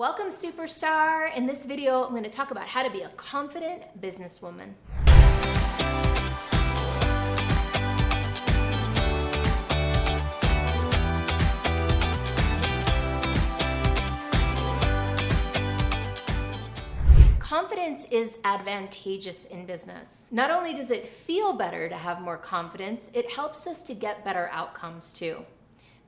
Welcome, superstar. In this video, I'm going to talk about how to be a confident businesswoman. Confidence is advantageous in business. Not only does it feel better to have more confidence, it helps us to get better outcomes too.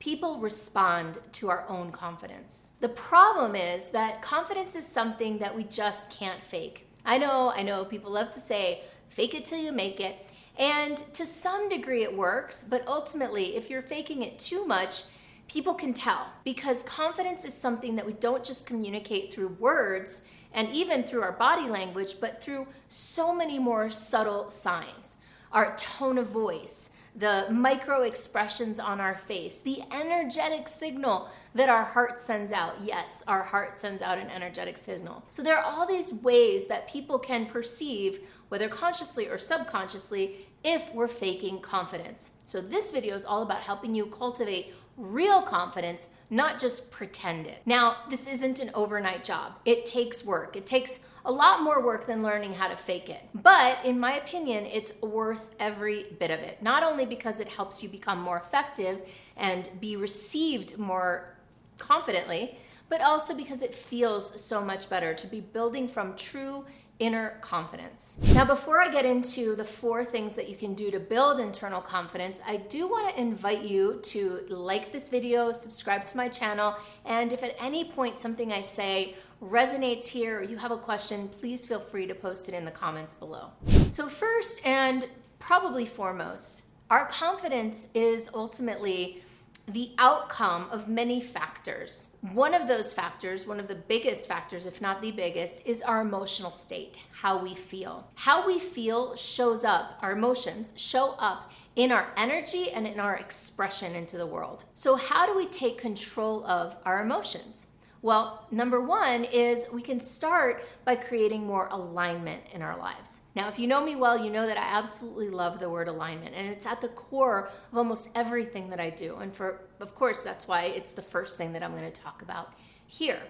People respond to our own confidence. The problem is that confidence is something that we just can't fake. I know, people love to say, fake it till you make it. And to some degree it works, but ultimately, if you're faking it too much, people can tell. Because confidence is something that we don't just communicate through words and even through our body language, but through so many more subtle signs. Our tone of voice, the micro expressions on our face, the energetic signal that our heart sends out. Yes, our heart sends out an energetic signal. So there are all these ways that people can perceive, whether consciously or subconsciously, if we're faking confidence. So this video is all about helping you cultivate real confidence, not just pretend it. Now, this isn't an overnight job. It takes work. It takes a lot more work than learning how to fake it. But in my opinion, it's worth every bit of it. Not only because it helps you become more effective and be received more confidently, but also because it feels so much better to be building from true inner confidence. Now, before I get into the 4 things that you can do to build internal confidence, I do want to invite you to like this video, subscribe to my channel, and if at any point something I say resonates here or you have a question, please feel free to post it in the comments below. So first and probably foremost, our confidence is ultimately the outcome of many factors. One of those factors, one of the biggest factors, if not the biggest, is our emotional state, how we feel. How we feel shows up, our emotions show up in our energy and in our expression into the world. So how do we take control of our emotions? Well, number 1 is we can start by creating more alignment in our lives. Now, if you know me well, you know that I absolutely love the word alignment, and it's at the core of almost everything that I do. And of course, that's why it's the first thing that I'm going to talk about here.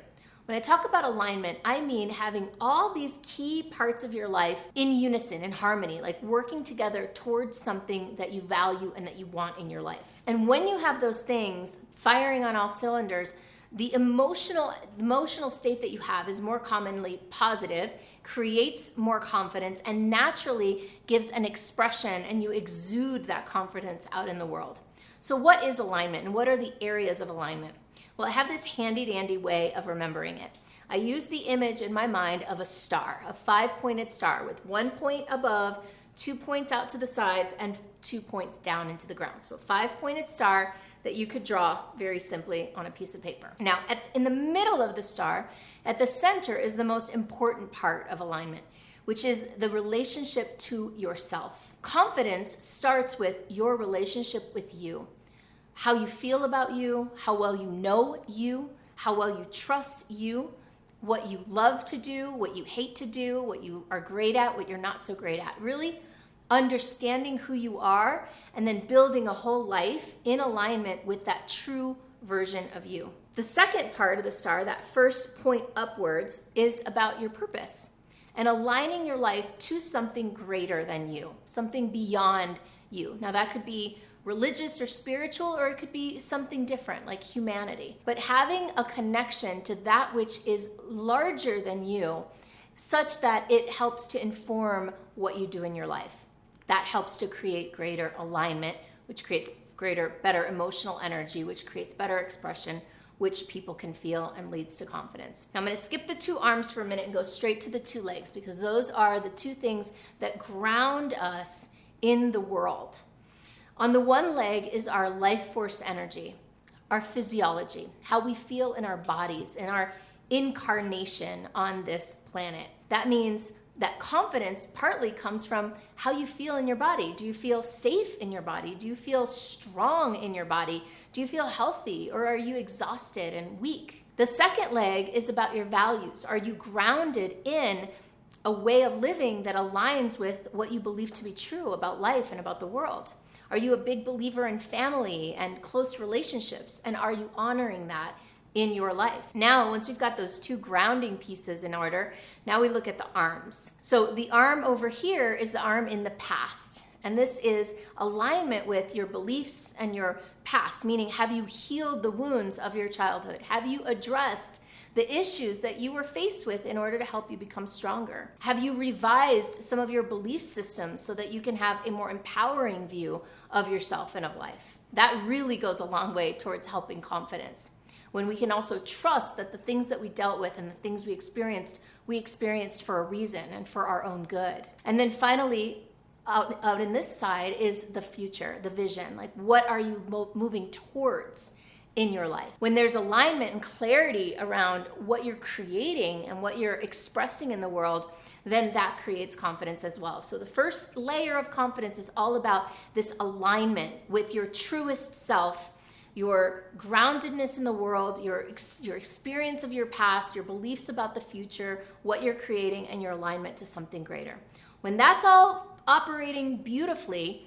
When I talk about alignment, I mean having all these key parts of your life in unison, in harmony, like working together towards something that you value and that you want in your life. And when you have those things firing on all cylinders, the emotional state that you have is more commonly positive, creates more confidence, and naturally gives an expression, and you exude that confidence out in the world. So what is alignment, and what are the areas of alignment? Well, I have this handy-dandy way of remembering it. I use the image in my mind of a star, a 5-pointed star with 1 point above, 2 points out to the sides, and 2 points down into the ground. So a 5-pointed star that you could draw very simply on a piece of paper. Now, in the middle of the star, at the center, is the most important part of alignment, which is the relationship to yourself. Confidence starts with your relationship with you, how you feel about you, how well you know you, how well you trust you, what you love to do, what you hate to do, what you are great at, what you're not so great at. Really understanding who you are and then building a whole life in alignment with that true version of you. The second part of the star, that first point upwards, is about your purpose and aligning your life to something greater than you, something beyond you. Now that could be religious or spiritual, or it could be something different like humanity. But having a connection to that which is larger than you, such that it helps to inform what you do in your life. That helps to create greater alignment, which creates better emotional energy, which creates better expression, which people can feel and leads to confidence. Now I'm going to skip the 2 arms for a minute and go straight to the 2 legs, because those are the 2 things that ground us in the world. On the 1 leg is our life force energy, our physiology, how we feel in our bodies, in our incarnation on this planet. That means that confidence partly comes from how you feel in your body. Do you feel safe in your body? Do you feel strong in your body? Do you feel healthy, or are you exhausted and weak? The second leg is about your values. Are you grounded in a way of living that aligns with what you believe to be true about life and about the world? Are you a big believer in family and close relationships? And are you honoring that in your life. Now, once we've got those two grounding pieces in order, now we look at the arms. So the arm over here is the arm in the past. And this is alignment with your beliefs and your past, meaning have you healed the wounds of your childhood? Have you addressed the issues that you were faced with in order to help you become stronger? Have you revised some of your belief systems so that you can have a more empowering view of yourself and of life? That really goes a long way towards helping confidence. When we can also trust that the things that we dealt with and the things we experienced for a reason and for our own good. And then finally, out in this side is the future, the vision. Like, what are you moving towards in your life? When there's alignment and clarity around what you're creating and what you're expressing in the world, then that creates confidence as well. So the first layer of confidence is all about this alignment with your truest self, your groundedness in the world, your experience of your past, your beliefs about the future, what you're creating, and your alignment to something greater. When that's all operating beautifully,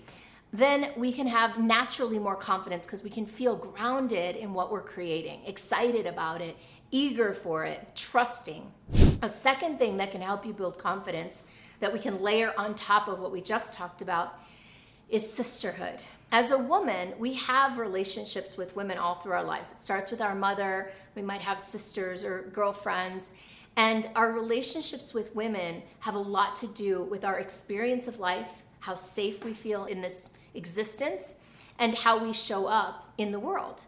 then we can have naturally more confidence because we can feel grounded in what we're creating, excited about it, eager for it, trusting. A second thing that can help you build confidence that we can layer on top of what we just talked about is sisterhood. As a woman, we have relationships with women all through our lives. It starts with our mother, we might have sisters or girlfriends, and our relationships with women have a lot to do with our experience of life, how safe we feel in this existence, and how we show up in the world.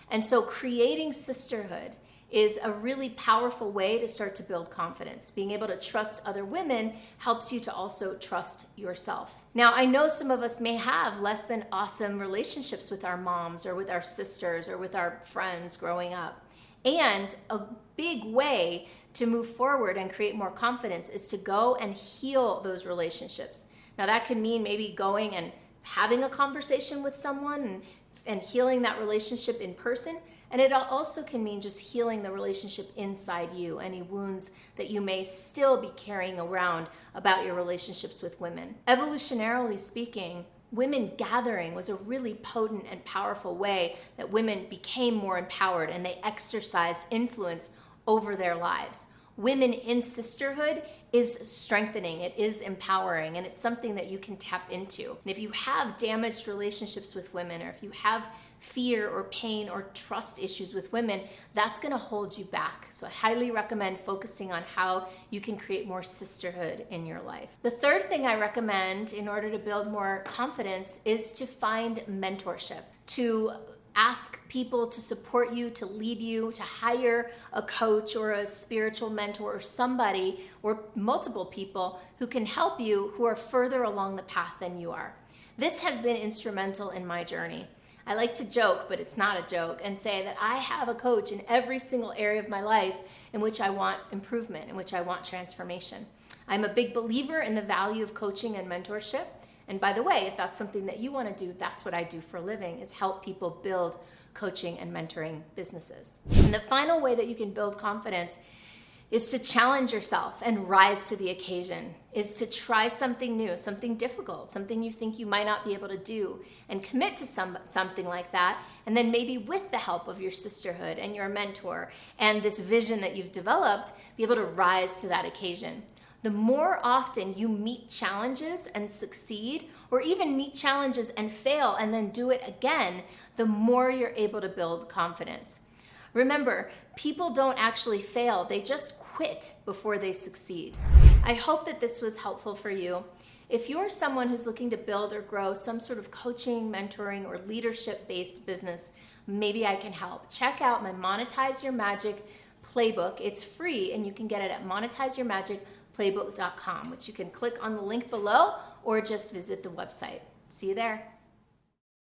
And so creating sisterhood is a really powerful way to start to build confidence. Being able to trust other women helps you to also trust yourself. Now, I know some of us may have less than awesome relationships with our moms or with our sisters or with our friends growing up. And a big way to move forward and create more confidence is to go and heal those relationships. Now, that could mean maybe going and having a conversation with someone and healing that relationship in person. And it also can mean just healing the relationship inside you, any wounds that you may still be carrying around about your relationships with women. Evolutionarily speaking, women gathering was a really potent and powerful way that women became more empowered and they exercised influence over their lives. Women in sisterhood is strengthening, it is empowering, and it's something that you can tap into. And if you have damaged relationships with women, or if you have fear or pain or trust issues with women, that's going to hold you back. So I highly recommend focusing on how you can create more sisterhood in your life. The third thing I recommend in order to build more confidence is to find mentorship, to ask people to support you, to lead you, to hire a coach or a spiritual mentor or somebody or multiple people who can help you who are further along the path than you are. This has been instrumental in my journey. I like to joke, but it's not a joke, and say that I have a coach in every single area of my life in which I want improvement, in which I want transformation. I'm a big believer in the value of coaching and mentorship. And by the way, if that's something that you want to do, that's what I do for a living, is help people build coaching and mentoring businesses. And the final way that you can build confidence is to challenge yourself and rise to the occasion, is to try something new, something difficult, something you think you might not be able to do, and commit to something like that. And then maybe with the help of your sisterhood and your mentor and this vision that you've developed, be able to rise to that occasion. The more often you meet challenges and succeed, or even meet challenges and fail and then do it again, the more you're able to build confidence. Remember, people don't actually fail, they just quit before they succeed. I hope that this was helpful for you. If you're someone who's looking to build or grow some sort of coaching, mentoring, or leadership-based business, maybe I can help. Check out my Monetize Your Magic playbook. It's free and you can get it at monetizeyourmagicplaybook.com, which you can click on the link below or just visit the website. See you there.